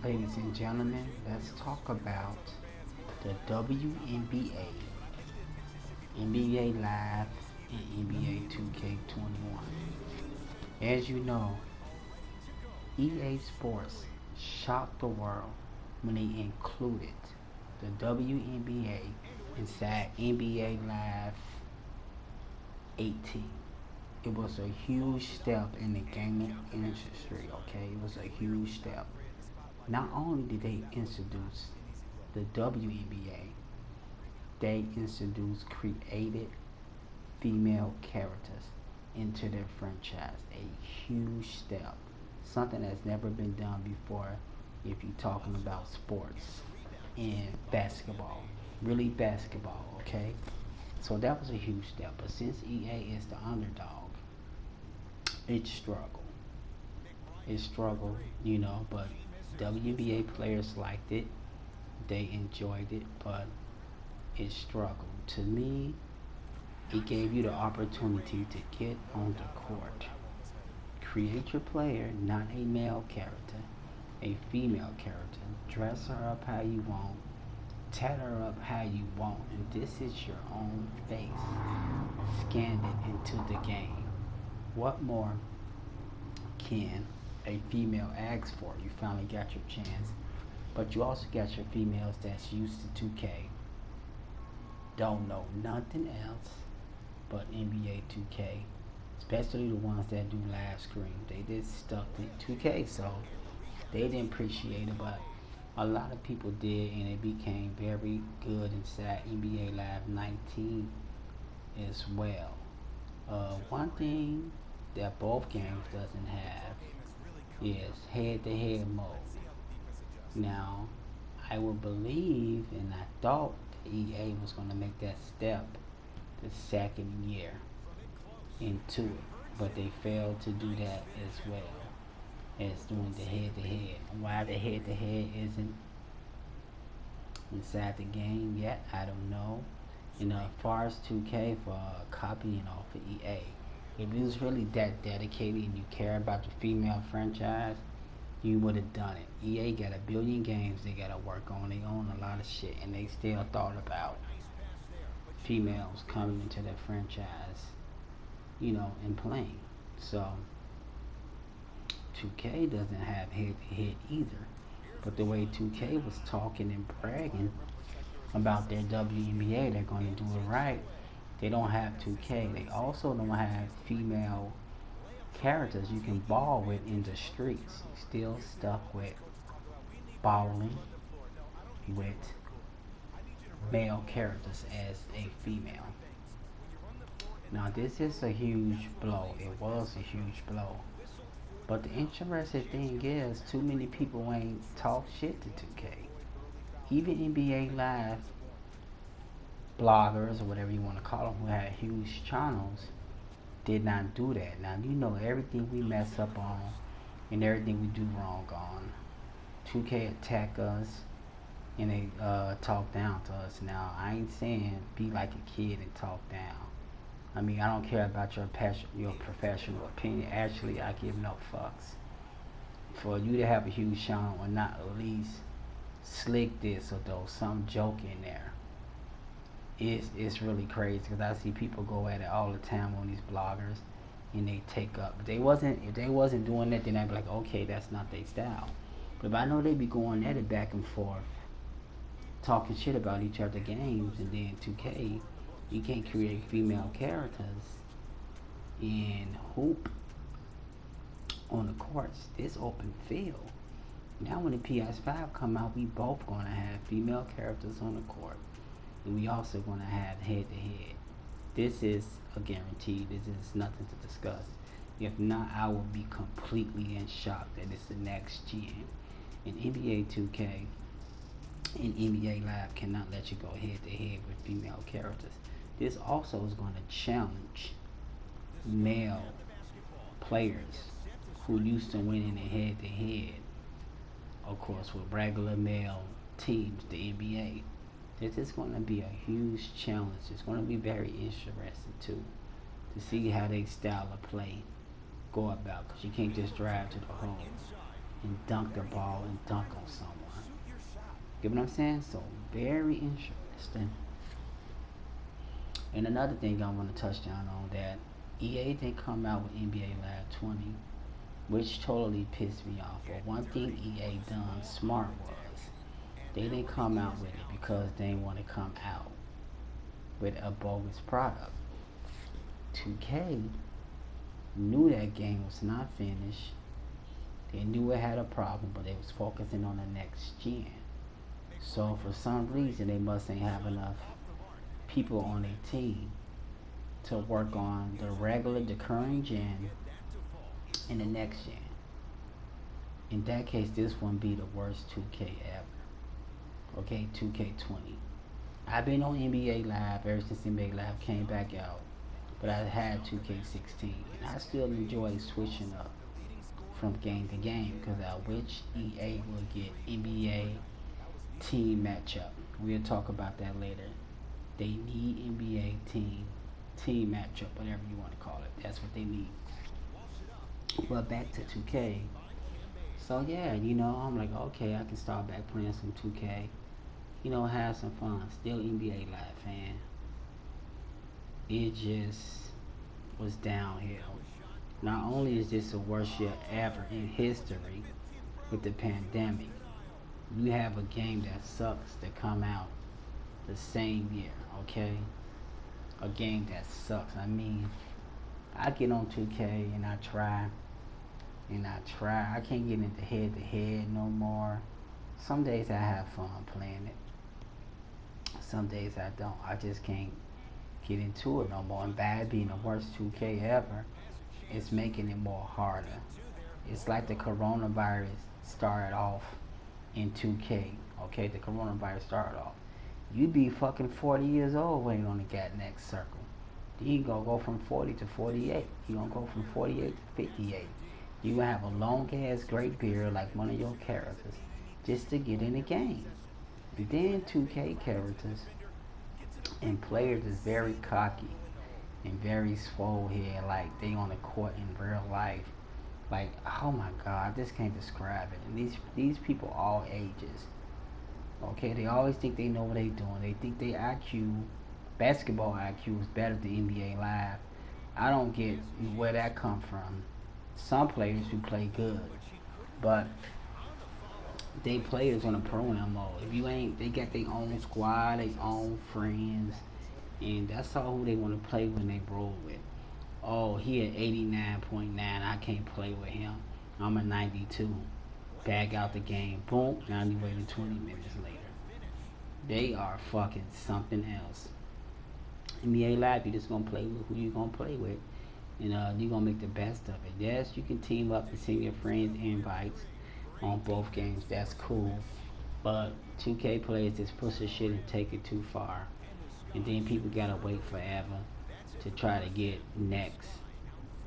Ladies and gentlemen, let's talk about the WNBA, NBA Live, and NBA 2K21. As you know, EA Sports shocked the world when they included the WNBA inside NBA Live 18. It was a huge step in the gaming industry, okay? It was a huge step. Not only did they introduce the WNBA, they introduced created female characters into their franchise. A huge step. Something that's never been done before if you're talking about sports and basketball. Really basketball, okay? So that was a huge step. But since EA is the underdog, it struggled. It struggled, but WNBA players liked it. They enjoyed it, but it struggled. To me, it gave you the opportunity to get on the court. Create your player, not a male character, a female character. Dress her up how you want, tat her up how you want, and this is your own face. Scan it into the game. What more can a female ask for? You finally got your chance. But you also got your females that's used to 2K. Don't know nothing else but NBA 2K. Especially the ones that do live stream. They just stuck to 2K, so they didn't appreciate it, but a lot of people did, and it became very good inside NBA Live 19 as well. One thing that both games doesn't have is head-to-head mode. Now, I would believe, and I thought EA was going to make that step the second year into it, but they failed to do that as well as doing the head-to-head. Why the head-to-head isn't inside the game yet, I don't know. As far as 2K for copying off of EA, if you was really that dedicated and you care about the female franchise, you would have done it. EA got a billion games they gotta work on. They own a lot of shit, and they still thought about females coming into their franchise, and playing. So 2K doesn't have head-to-head either. But the way 2K was talking and bragging about their WNBA, they're going to do it right. They don't have 2K. They also don't have female characters you can ball with in the streets. You're still stuck with balling with male characters as a female. Now this is a huge blow. It was a huge blow. But the interesting thing is, too many people ain't talk shit to 2K. Even NBA Live bloggers, or whatever you want to call them, who had huge channels, did not do that. Now, everything we mess up on and everything we do wrong on. 2K attack us and they talk down to us. Now, I ain't saying be like a kid and talk down. I don't care about your professional opinion. Actually, I give no fucks. For you to have a huge channel or not at least slick this or throw some joke in there, it's really crazy, because I see people go at it all the time on these bloggers, and they take up. If they wasn't doing that, then I'd be like, okay, that's not their style. But if I know they be going at it back and forth, talking shit about each other games, and then 2K, you can't create female characters and hoop on the courts. This open field. Now when the PS5 come out, we both gonna have female characters on the court, and we also gonna have head-to-head. This is a guarantee. This is nothing to discuss. If not, I will be completely in shock that it's the next gen. And NBA 2K and NBA Live cannot let you go head-to-head with female characters. This also is going to challenge male players who used to winning in head-to-head, of course, with regular male teams, the NBA. This is going to be a huge challenge. It's going to be very interesting too, to see how they style of play go about, because you can't just drive to the hole and dunk the ball and dunk on someone. Get what I'm saying? So very interesting. And another thing I want to touch down on that EA didn't come out with NBA Live 20, which totally pissed me off. But one thing EA done smart was they didn't come out with it because they didn't want to come out with a bogus product. 2K knew that game was not finished. They knew it had a problem, but they was focusing on the next gen. So for some reason, they must ain't have enough people on their team to work on the current gen, and the next gen. In that case, this one be the worst 2K ever. Okay, 2K20. I've been on NBA Live ever since NBA Live came back out, but I had 2K16, and I still enjoy switching up from game to game because I wish EA would get NBA team matchup. We'll talk about that later. They need NBA team matchup, whatever you want to call it. That's what they need. But back to 2K. So yeah, I'm like, okay, I can start back playing some 2K. Have some fun. Still NBA Live fan. It just was downhill. Not only is this the worst year ever in history with the pandemic, you have a game that sucks to come out the same year, okay? A game that sucks. I mean, I get on 2K and I try. I can't get into head to head no more. Some days I have fun playing it. Some days I don't. I just can't get into it no more. And bad being the worst 2K ever, it's making it more harder. It's like the coronavirus started off in 2K. Okay, the coronavirus started off. You be fucking 40 years old waiting on the next circle. Then you gonna go from 40 to 48. You gonna go from 48 to 58. You gonna have a long ass great beard like one of your characters just to get in the game. And then 2K characters and players is very cocky and very swole here, like they on the court in real life. Like, oh my god, I just can't describe it. And these people all ages. Okay, they always think they know what they doing. They think they IQ, basketball IQ is better than NBA Live. I don't get where that come from. Some players who play good, but they players on a pro-am mode. If you ain't, they got their own squad, their own friends, and that's all who they want to play when they roll with. Oh, he at 89.9, I can't play with him. I'm a 92. Bag out the game. Boom, now you waiting 20 minutes later. They are fucking something else. NBA Live, you just gonna play with who you gonna play with. And you gonna make the best of it. Yes, you can team up and send your friends invites on both games. That's cool. But 2K players just push the shit and take it too far. And then people gotta wait forever to try to get next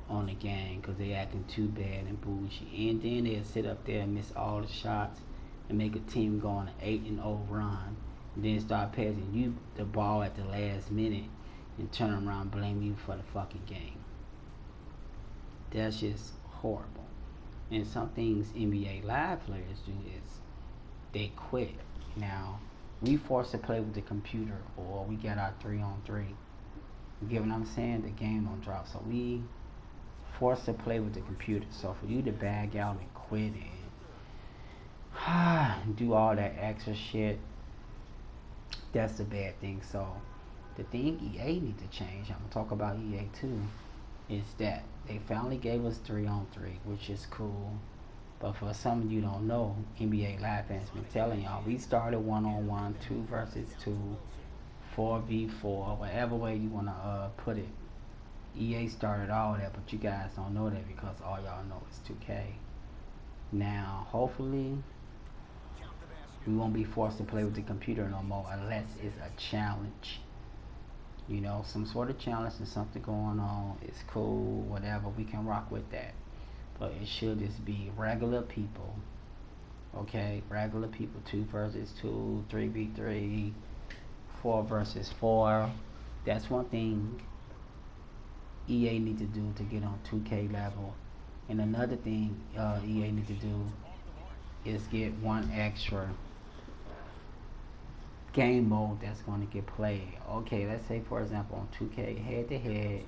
on the game because they acting too bad and bougie. And then they'll sit up there and miss all the shots and make a team go on an 8-0 run. And then start passing you the ball at the last minute and turn around and blame you for the fucking game. That's just horrible. And some things NBA Live players do is they quit. Now, we forced to play with the computer or we got our 3-on-3. You get what I'm saying? The game don't drop. So we forced to play with the computer. So for you to bag out and quit and do all that extra shit, that's the bad thing. So the thing EA need to change, I'm gonna talk about EA too, is that they finally gave us 3-on-3, which is cool. But for some of you don't know, NBA Live fans been telling y'all, we started 1-on-1, 2 versus 2, 4v4, whatever way you wanna put it. EA started all that, but you guys don't know that because all y'all know is 2K. Now, hopefully, we won't be forced to play with the computer no more unless it's a challenge. Some sort of challenge and something going on. It's cool, whatever. We can rock with that. But it should just be regular people. Okay? Regular people. 2 versus 2, 3v3, 4 versus 4. That's one thing EA need to do to get on 2K level. And another thing EA need to do is get one extra game mode that's going to get played. Okay, let's say for example on 2K, head to head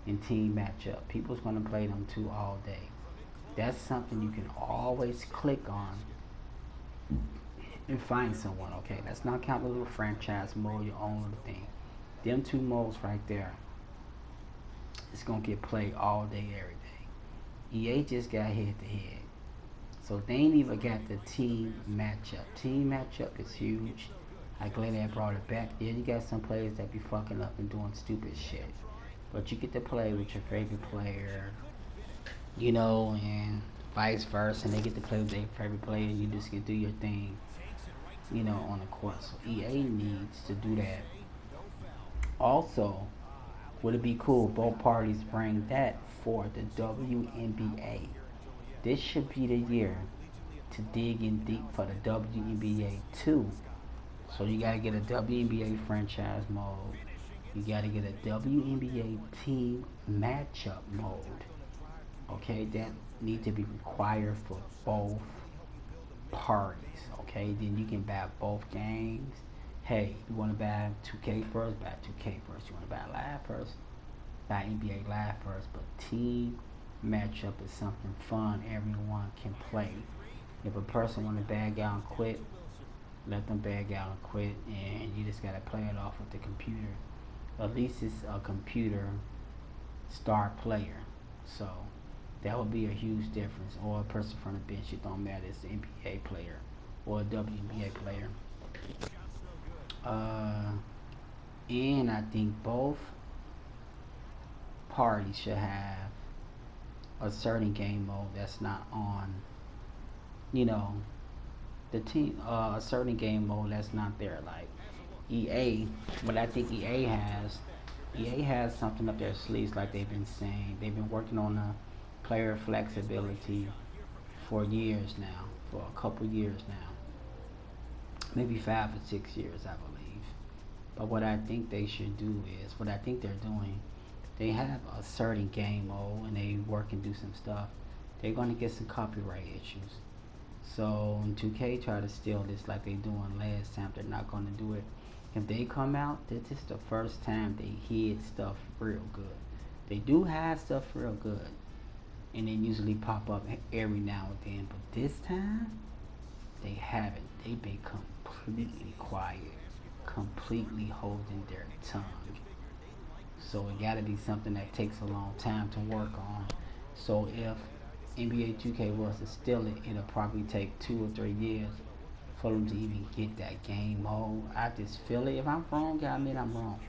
and team matchup. People's going to play them two all day. That's something you can always click on and find someone. Okay, let's not count the little franchise mode, your own little thing. Them two modes right there, it's gonna get played all day, every day. EA just got head to head, so they ain't even got the team matchup. Team matchup is huge. I'm glad they brought it back. Yeah, you got some players that be fucking up and doing stupid shit, but you get to play with your favorite player, and vice versa, and they get to play with their favorite player, and you just get to do your thing, on the court. So EA needs to do that. Also, would it be cool if both parties bring that for the WNBA? This should be the year to dig in deep for the WNBA too. So you gotta get a WNBA franchise mode. You gotta get a WNBA team matchup mode. Okay, that need to be required for both parties. Okay, then you can buy both games. Hey, you want to buy 2K first? Buy 2K first. You want to buy Live first? Buy NBA Live first. But team matchup is something fun everyone can play. If a person want to bag out and quit, let them bag out and quit, and you just gotta play it off with the computer. At least it's a computer star player, so that would be a huge difference. Or a person from the bench, it don't matter. It's an NBA player or a WNBA player. And I think both parties should have a certain game mode that's not on, the team. A certain game mode that's not there. Like EA, but I think EA has something up their sleeves, like they've been saying. They've been working on the player flexibility for years now, for a couple years now, maybe 5 or 6 years, I believe. But what I think they should do is, what I think they're doing, they have a certain game mode and they work and do some stuff. They're going to get some copyright issues. So when 2K try to steal this like they doing last time, they're not going to do it. If they come out, this is the first time they hid stuff real good. They do hide stuff real good, and they usually pop up every now and then. But this time, they haven't. They've been completely quiet, completely holding their tongue. So it got to be something that takes a long time to work on. So if NBA 2K was to steal it, it'll probably take 2 or 3 years for them to even get that game mode. I just feel it. If I'm wrong, I admit I'm wrong.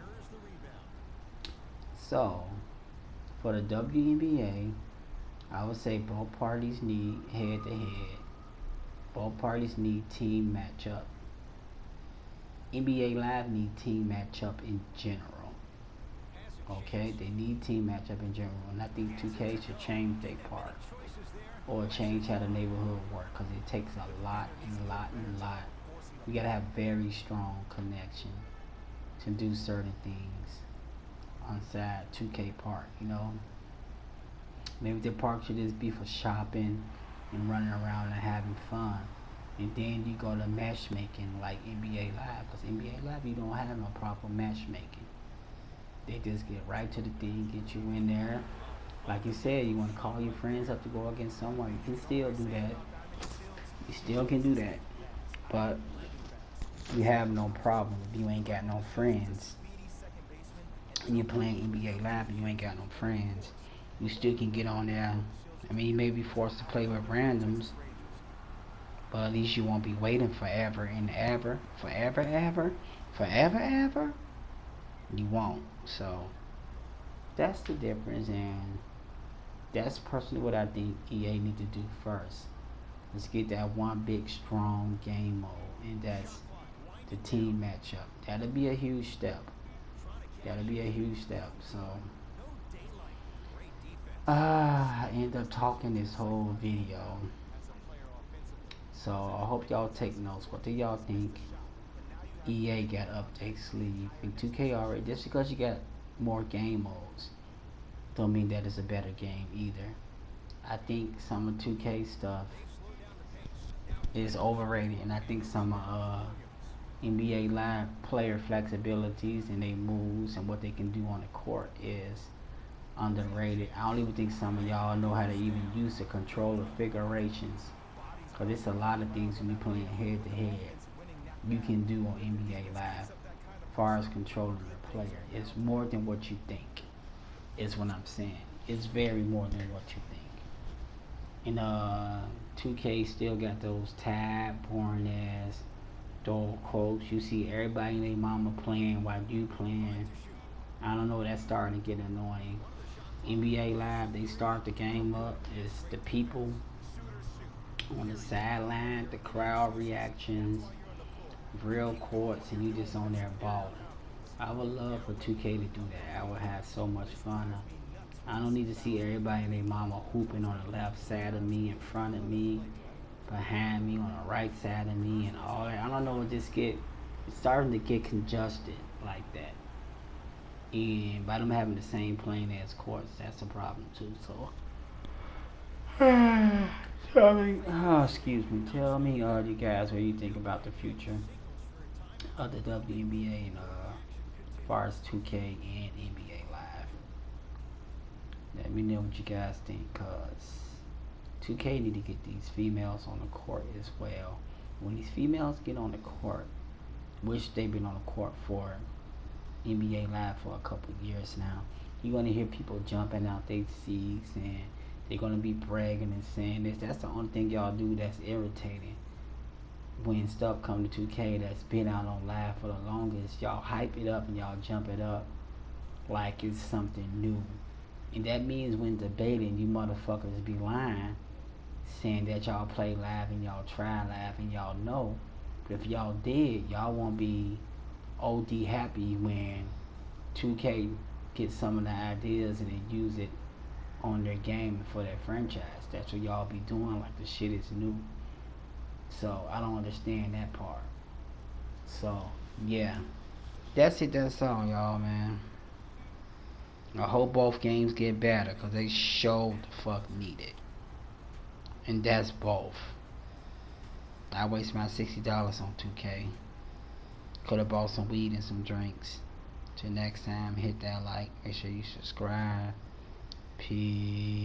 So for the WNBA, I would say both parties need head to head. Both parties need team matchup. NBA Live need team matchup in general. Okay, they need team matchup in general, and I think 2K should change their part or change how the neighborhood work, because it takes a lot and a lot and a lot. You gotta have very strong connection to do certain things on side 2K park. Maybe the park should just be for shopping and running around and having fun. And then you go to matchmaking like NBA Live, because NBA Live you don't have no proper matchmaking. They just get right to the thing, get you in there. Like you said, you want to call your friends up to go against someone, you can still do that. You still can do that. But you have no problem if you ain't got no friends. And you're playing NBA Live and you ain't got no friends. You still can get on there. I mean, you may be forced to play with randoms, but at least you won't be waiting forever and ever. Forever. You won't. So that's the difference, and that's personally what I think EA need to do first. Let's get that one big strong game mode, and that's the team matchup. That'll be a huge step. So I end up talking this whole video. So I hope y'all take notes. What do y'all think EA got up their sleeve? And 2K already, just because you got more game modes don't mean that it's a better game either. I think some of 2K stuff is overrated, and I think some NBA Live player flexibilities and their moves and what they can do on the court is underrated. I don't even think some of y'all know how to even use the controller figurations, because it's a lot of things when you playing head to head you can do on NBA Live as far as controlling the player. It's more than what you think, is what I'm saying. It's very more than what you think. And 2K still got those tab boring ass dog quotes. You see everybody and their mama playing while you playing. I don't know, that's starting to get annoying. NBA Live, they start the game up. It's the people on the sideline, the crowd reactions, real courts, and you just on there balling. I would love for 2K to do that. I would have so much fun. I don't need to see everybody and their mama hooping on the left side of me, in front of me, behind me, on the right side of me, and all that. I don't know. It's starting to get congested like that. And by them having the same plane as courts, that's a problem too. So, tell me, excuse me, tell me, you guys, what you think about the future of the WNBA and as far as 2K and NBA Live. Let me know what you guys think, cause 2K need to get these females on the court as well. When these females get on the court, which they've been on the court for NBA Live for a couple years now, you're gonna hear people jumping out their seats and they're gonna be bragging and saying this. That's the only thing y'all do that's irritating. When stuff come to 2K that's been out on Live for the longest, y'all hype it up and y'all jump it up like it's something new. And that means when debating, you motherfuckers be lying, saying that y'all play Live and y'all try Live and y'all know. But if y'all did, y'all won't be OD happy when 2K gets some of the ideas and then use it on their game for their franchise. That's what y'all be doing, like the shit is new. So I don't understand that part. So yeah, that's it. That's all, y'all, man. I hope both games get better, because they sure the fuck need it. And that's both. I wasted my $60 on 2K. Could have bought some weed and some drinks. Till next time, hit that like. Make sure you subscribe. Peace.